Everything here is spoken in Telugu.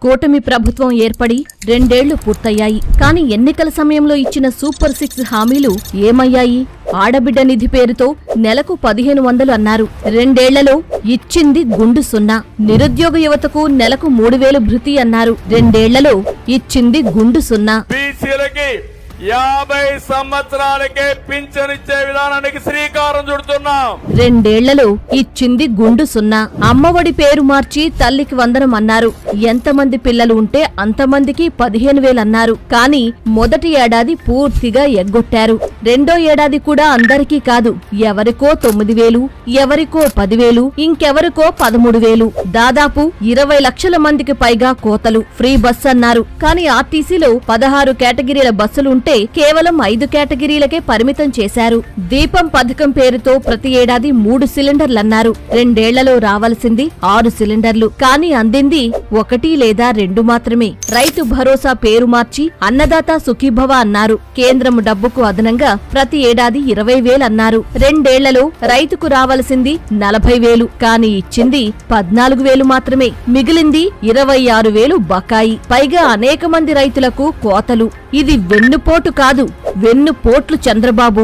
కూటమి ప్రభుత్వం ఏర్పడి 2 ఏళ్లు పూర్తయ్యాయి. కానీ ఎన్నికల సమయంలో ఇచ్చిన సూపర్ 6 హామీలు ఏమయ్యాయి? ఆడబిడ్డ నిధి పేరుతో నెలకు 1500 అన్నారు. 2 ఏళ్లలో ఇచ్చింది గుండు సున్నా. నిరుద్యోగ యువతకు నెలకు 3000 భృతి అన్నారు. 2 ఏళ్లలో ఇచ్చింది గుండు సున్నా. 50 సంవత్సరాలకే పింఛనిచ్చే విధానానికి శ్రీకారం చుడుతున్నాం. 2 ఏళ్లలో ఇచ్చింది గుండు సున్నా. అమ్మఒడి పేరు మార్చి తల్లికి వందనం అన్నారు. ఎంతమంది పిల్లలు ఉంటే అంతమందికి 15,000 అన్నారు. కానీ మొదటి ఏడాది పూర్తిగా ఎగ్గొట్టారు. రెండో ఏడాది కూడా అందరికీ కాదు, ఎవరికో 9,000, ఎవరికో 10,000, ఇంకెవరికో 13,000. దాదాపు 20 లక్షల మందికి పైగా కోతలు. ఫ్రీ బస్ అన్నారు. కానీ ఆర్టీసీలో 16 కేటగిరీల బస్సులు ఉంటే కేవలం 5 కేటగిరీలకే పరిమితం చేశారు. దీపం పథకం పేరుతో ప్రతి ఏడాది 3 సిలిండర్లన్నారు. 2 ఏళ్లలో రావాల్సింది 6 సిలిండర్లు. కానీ అందింది 1 లేదా 2 మాత్రమే. రైతు భరోసా పేరు మార్చి అన్నదాత సుఖీభవ అన్నారు. కేంద్రం డబ్బుకు అదనంగా ప్రతి ఏడాది 20,000 అన్నారు. 2 ఏళ్లలో రైతుకు రావాల్సింది 40,000. కానీ ఇచ్చింది 14,000 మాత్రమే. మిగిలింది 26,000 బకాయి. పైగా అనేక మంది రైతులకు కోతలు. ఇది వెన్నుపోటు కాదు, వెన్నుపోట్లు చంద్రబాబు.